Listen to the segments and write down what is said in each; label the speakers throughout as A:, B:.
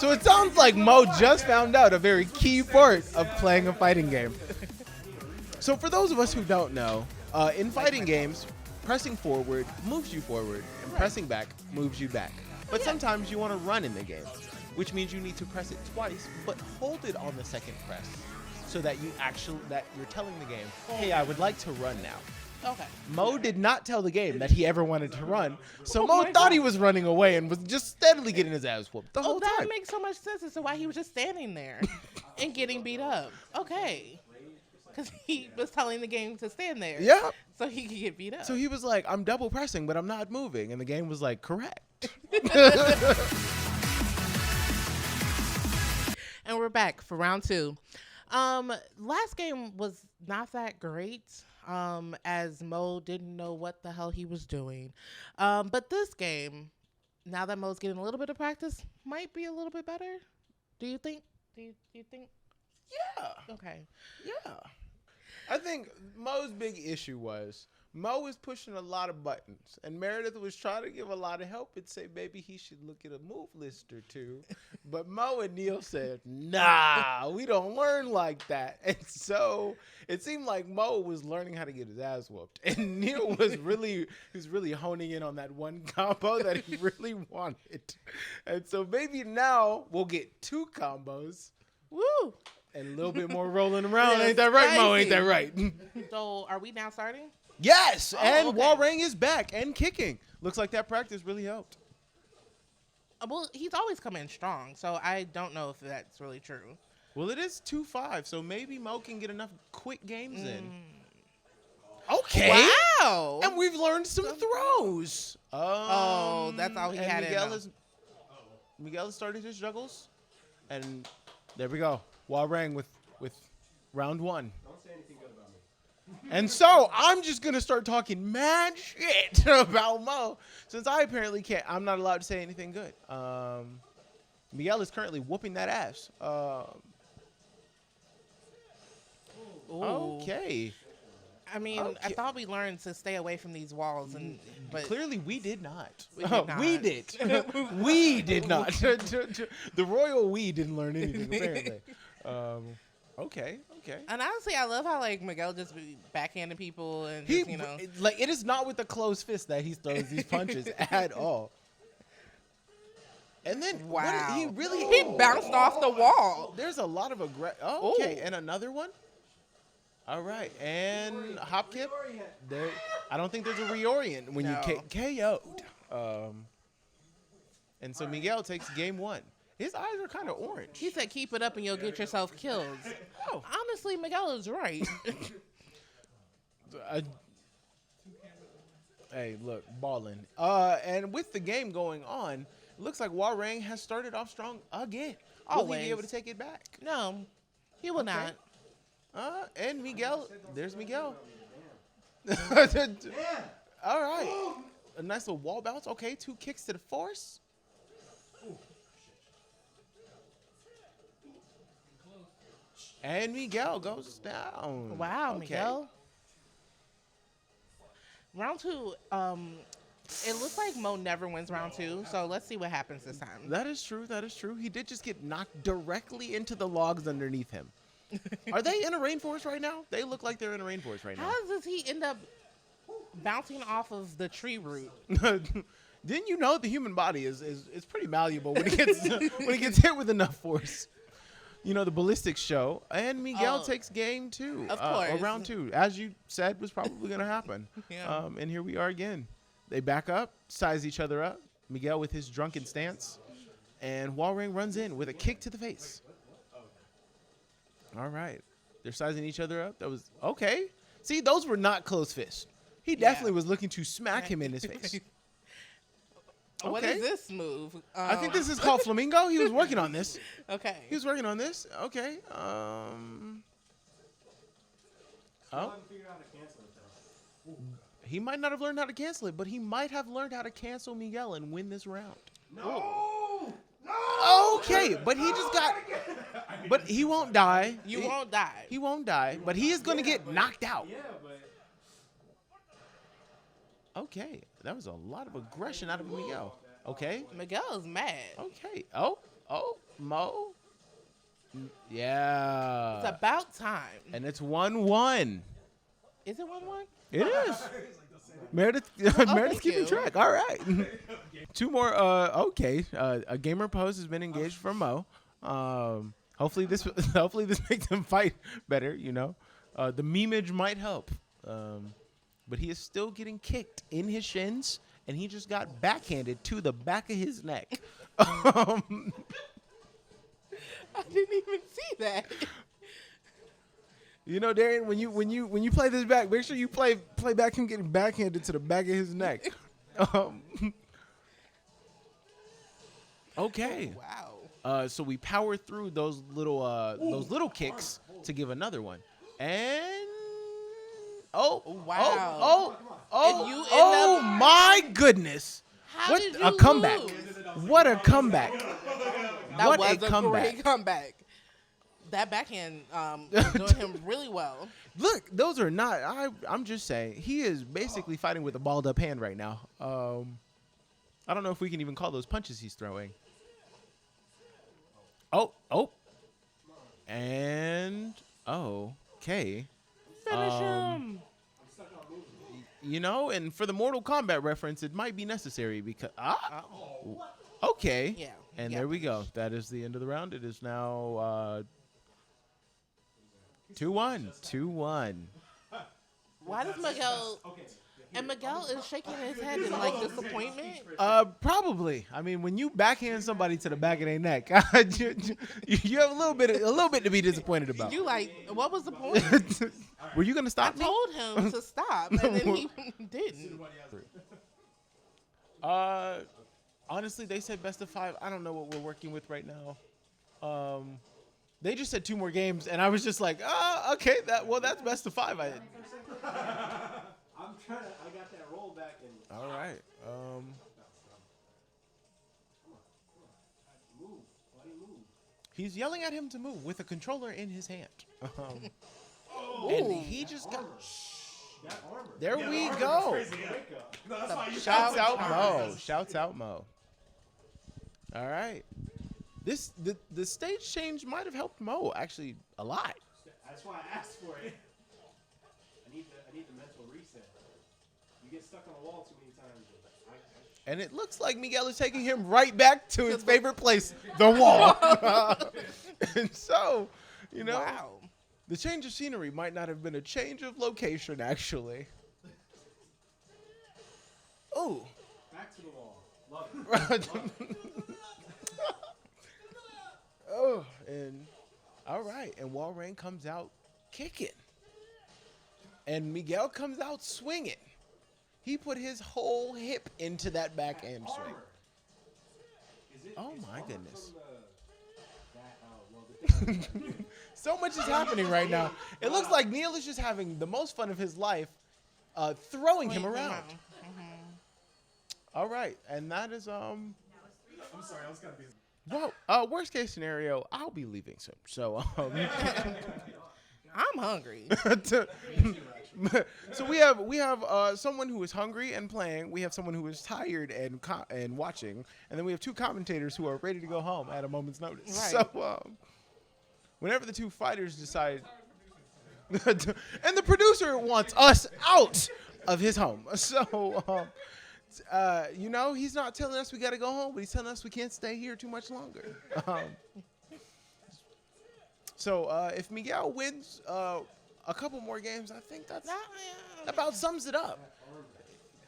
A: So it sounds like Mo just found out a very key part of playing a fighting game. So for those of us who don't know, in fighting games, pressing forward moves you forward, and pressing back moves you back. But sometimes you want to run in the game, which means you need to press it twice, but hold it on the second press, so that you're telling the game, hey, I would like to run now.
B: Okay.
A: Mo did not tell the game that he ever wanted to run, so Mo thought he was running away and was just steadily getting his ass whooped the whole time.
B: That makes so much sense as to why he was just standing there and getting beat up. Okay. Because he was telling the game to stand there.
A: Yeah.
B: So he could get beat up.
A: So he was like, I'm double pressing, but I'm not moving. And the game was like, correct.
B: And we're back for round 2. Last game was not that great. As Mo didn't know what the hell he was doing. But this game, now that Mo's getting a little bit of practice, might be a little bit better. Do you think? Do you think?
A: Yeah.
B: Okay.
A: Yeah. I think Mo's big issue was Mo was pushing a lot of buttons, and Meredith was trying to give a lot of help and say maybe he should look at a move list or two. But Mo and Neil said, nah, we don't learn like that. And so it seemed like Mo was learning how to get his ass whooped. And Neil was really honing in on that one combo that he really wanted. And so maybe now we'll get 2 combos.
B: Woo!
A: And a little bit more rolling around.
B: Yes,
A: Ain't that right, Mo?
B: crazy.
A: Ain't that right?
B: So are we now starting?
A: Yes, and
B: okay.
A: Walrang is back and kicking. Looks like that practice really helped.
B: Well, he's always come in strong, so I don't know if that's really true.
A: Well, it is 2-5, so maybe Mo can get enough quick games in. Okay.
B: Wow.
A: And we've learned some throws.
B: That's all he
A: and
B: had
A: Miguel
B: in him.
A: Miguel has started his juggles. And there we go. Walrang with round 1.
C: Don't say anything good about me.
A: And so I'm just going to start talking mad shit about Mo, since I apparently can't. I'm not allowed to say anything good. Miguel is currently whooping that ass. Okay.
B: I mean, I
A: Okay.
B: thought we learned to stay away from these walls, but
A: Clearly, we did not.
B: We did not.
A: We did. We did not. The royal we didn't learn anything, apparently. Okay.
B: And honestly, I love how like Miguel just be backhanding people and
A: He,
B: just, you know.
A: like, it is not with the closed fist that he throws these punches at all. And then,
B: Wow.
A: he really
B: He bounced off the wall.
A: There's a lot of aggression. Oh, okay, and another one. All right, and hop kick. There, I don't think there's a reorient when you KO'd. And so Miguel takes game 1. His eyes are kind of orange.
B: He said, "Keep it up, and you'll get yourself killed."
A: Oh.
B: Honestly, Miguel is right.
A: Hey, look, balling. And with the game going on, it looks like Walrang has started off strong again. Will he
B: Always.
A: be able to take it back?
B: No, he will not.
A: And Miguel, there's Miguel. All right. A nice little wall bounce. Okay, 2 kicks to the force. And Miguel goes down.
B: Wow,
A: Okay.
B: Miguel. Round 2. It looks like Mo never wins round 2, so let's see what happens this time.
A: That is true. That is true. He did just get knocked directly into the logs underneath him. Are they in a rainforest right now? They look like they're in a rainforest right now.
B: How does he end up bouncing off of the tree root?
A: Didn't you know the human body is pretty malleable when it gets hit with enough force? You know, the ballistics show. And Miguel takes game 2.
B: Of course.
A: Or round 2. As you said was probably going to happen.
B: Yeah.
A: And here we are again. They back up, size each other up. Miguel with his drunken stance. And Walrang runs in with a kick to the face. All right. They're sizing each other up. That was okay. See, those were not close fists. He definitely was looking to smack him in his face.
B: What
A: Okay.
B: is this move?
A: I think this is called Flamingo. He was working on this.
B: Okay.
A: He was working on this. Okay. Oh. He might not have learned how to cancel it, but he might have learned how to cancel Miguel and win this round.
C: No!
A: Okay, but he just got. But he won't die.
B: You won't die.
A: He won't die, but he is going to get knocked out.
C: Yeah, but
A: Okay, that was a lot of aggression out of Miguel. Okay.
B: Miguel is mad.
A: Okay. Oh. Mo? Yeah.
B: It's about time.
A: And it's 1-1.
B: Is it 1-1?
A: It is. Meredith,
B: thank
A: Meredith's keeping
B: you.
A: track. All right. Two more. Okay. A gamer pose has been engaged for Mo. Hopefully this makes him fight better. You know, the memeage might help. But he is still getting kicked in his shins, and he just got backhanded to the back of his neck.
B: I didn't even see that.
A: You know, Darian, when you play this back, make sure you play back him getting backhanded to the back of his neck. Okay.
B: Wow.
A: So we power through those little kicks to give another one, and
B: Wow. If you end
A: oh
B: up-
A: my goodness!
B: How
A: What
B: did
A: a
B: you
A: comeback!
B: lose?
A: What a comeback!
B: That
A: What
B: was
A: a comeback!
B: great comeback. That backhand was doing him really well.
A: Look, those are not. I'm just saying he is basically fighting with a balled up hand right now. I don't know if we can even call those punches he's throwing. And okay.
B: Finish him.
A: You know, and for the Mortal Kombat reference, it might be necessary because okay.
B: Yeah.
A: And
B: yeah.
A: there we go. That is the end of the round. It is now 2-1. 2-1.
B: Why does Miguel? And Miguel is shaking his head in like disappointment.
A: Probably. I mean, when you backhand somebody to the back of their neck, you have a little bit to be disappointed about.
B: You like, what was the point?
A: Were you gonna
B: I
A: stop me?
B: told him to stop, and then he didn't.
A: Honestly, they said best of 5. I don't know what we're working with right now. They just said 2 more games, and I was just like, okay, that's best of 5.
C: I'm trying to. I got that roll back and.
A: All right.
C: Move, buddy, move.
A: He's yelling at him to move with a controller in his hand. And he just got.
C: That armor.
A: There
C: Yeah,
A: we
C: the armor
A: go.
C: is crazy, yeah. No, that's why you
A: Shouts out
B: Mo.
A: Mo. Shouts out Mo. All right. The stage change might have helped Mo actually a lot.
C: That's why I asked for it. I need the mental reset. You get stuck on a wall too many times.
A: And it looks like Miguel is taking him right back to his favorite place, the wall. And so, you know,
B: Wow.
A: the change of scenery might not have been a change of location, actually. Oh.
C: Back to the wall. Love it.
A: Oh, and all right, and Walrein comes out kicking, and Miguel comes out swinging. He put his whole hip into that backhand swing. Oh my goodness! So much is happening right now. It looks like Neil is just having the most fun of his life, throwing him around. All right, and that is
C: I'm sorry, I was gonna be.
A: well, worst case scenario, I'll be leaving soon. So
B: I'm hungry.
A: So we have someone who is hungry and playing. We have someone who is tired and watching, and then we have 2 commentators who are ready to go home at a moment's notice.
B: Right.
A: So whenever the 2 fighters decide, and the producer wants us out of his home. So you know, he's not telling us we got to go home, but he's telling us we can't stay here too much longer. So if Miguel wins a couple more games, I think that about sums it up.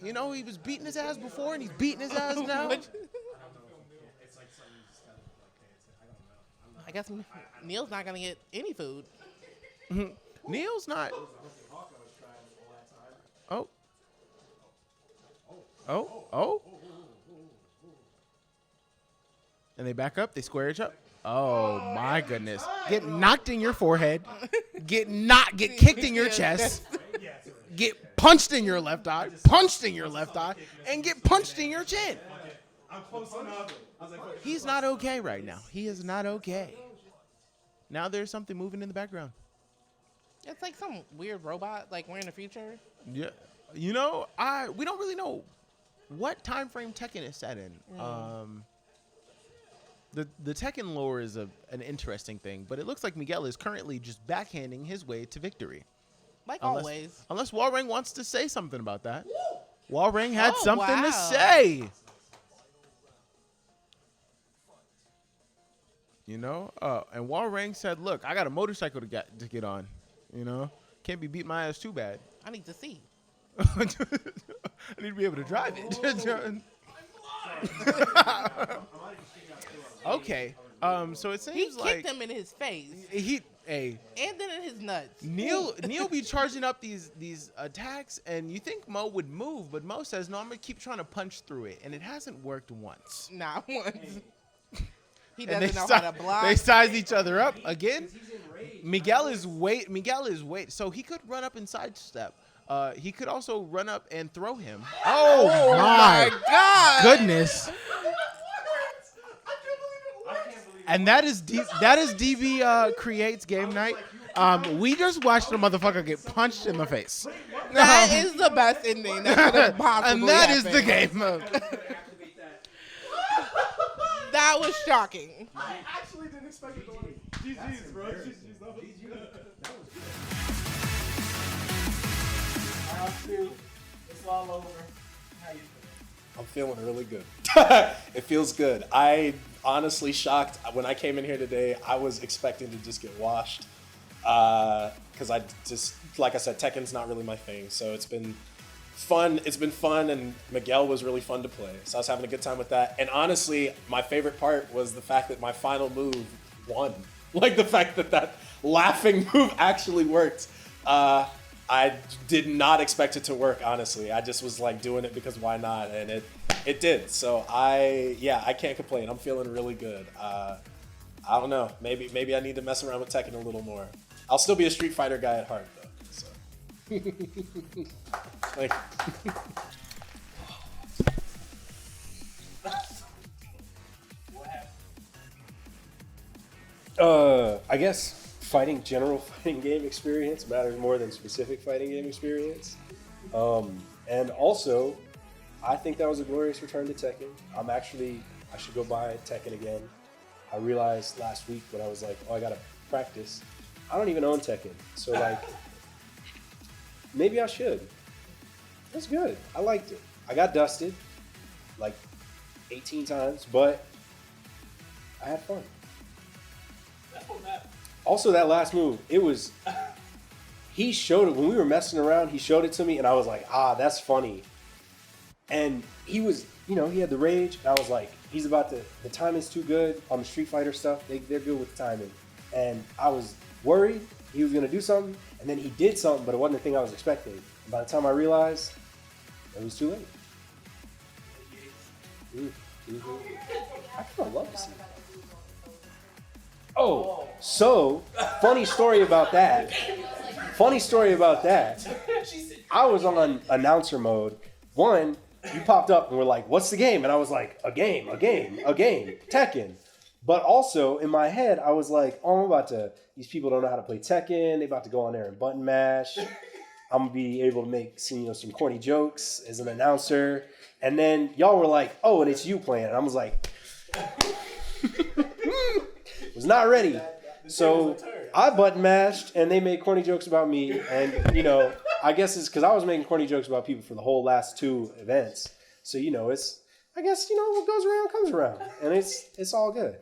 A: You know, he was beating his ass before, and he's beating his ass now.
C: It's like something you just gotta like pay attention. I don't know.
B: I guess Neil's not gonna get any food.
A: Neil's not. Oh. And they back up. They square each up. Oh my goodness! Get knocked in your forehead. Get kicked in your chest. Get punched in your left eye. Punched in your left eye, and get punched in your chin.
C: I'm close enough. I was like,
A: He's not okay right now. He is not okay. Now there's something moving in the background.
B: It's like some weird robot, like we're in the future.
A: Yeah, you know, we don't really know what time frame Tekken is set in. The Tekken lore is an interesting thing, but it looks like Miguel is currently just backhanding his way to victory.
B: Like always.
A: Unless Walring wants to say something about that. Walring had
B: Oh,
A: something to
B: wow.
A: say. You know? And Walring said, look, I got a motorcycle to get on. You know? Can't be beat my ass too bad.
B: I need to see.
A: I need to be able to drive it. Okay. So it
B: He
A: seems like
B: kicked him in his face.
A: and
B: then in his nuts.
A: Neil be charging up these attacks, and you think Mo would move, but Mo says, no, I'm gonna keep trying to punch through it, and it hasn't worked once.
B: Not once. He
A: And
B: doesn't know how to block.
A: They size each other up again. Miguel is wait. So he could run up and sidestep. He could also run up and throw him. Oh my
B: God.
A: goodness! And that is DB creates game night. We just watched the motherfucker get punched in the face.
B: That is the best ending that could have possibly
A: And that is
B: happened.
A: the game mode.
B: That was shocking.
C: I actually didn't expect it to work. GG's, bro. GG's. That was good. Round 2. It's all over. How you feeling?
D: I'm feeling really good. It feels good. I honestly shocked when I came in here today. I was expecting to just get washed because I just, like I said, Tekken's not really my thing. So it's been fun. It's been fun, and Miguel was really fun to play. So I was having a good time with that. And honestly, my favorite part was the fact that my final move won. Like the fact that laughing move actually worked. I did not expect it to work, honestly. I just was like doing it because why not? And it did. So I can't complain. I'm feeling really good. I don't know. Maybe I need to mess around with Tekken a little more. I'll still be a Street Fighter guy at heart, though. So. Thank
C: you. I guess general fighting game experience matters more than specific fighting game experience. And also, I think that was a glorious return to Tekken. I should go buy Tekken again. I realized last week when I was like, oh, I gotta practice. I don't even own Tekken. So like, maybe I should. It was good. I liked it. I got dusted like 18 times, but I had fun.
D: That's what matters.
C: Also, that last move, he showed it when we were messing around. He showed it to me, and I was like, that's funny. And he was, he had the rage. And I was like, the timing's too good on the Street Fighter stuff. They're good with the timing. And I was worried he was going to do something, and then he did something, but it wasn't the thing I was expecting. And by the time I realized, it was too late. I kind of love to see that. Oh, so funny story about that. I was on announcer mode. One, you popped up and were like, what's the game? And I was like, a game, Tekken. But also in my head, I was like, these people don't know how to play Tekken. They about to go on there and button mash. I'm gonna be able to make some corny jokes as an announcer. And then y'all were like, oh, and it's you playing. And I was like, was not ready. So I button mashed, and they made corny jokes about me. And, I guess it's because I was making corny jokes about people for the whole last 2 events. So, what goes around comes around. And it's all good.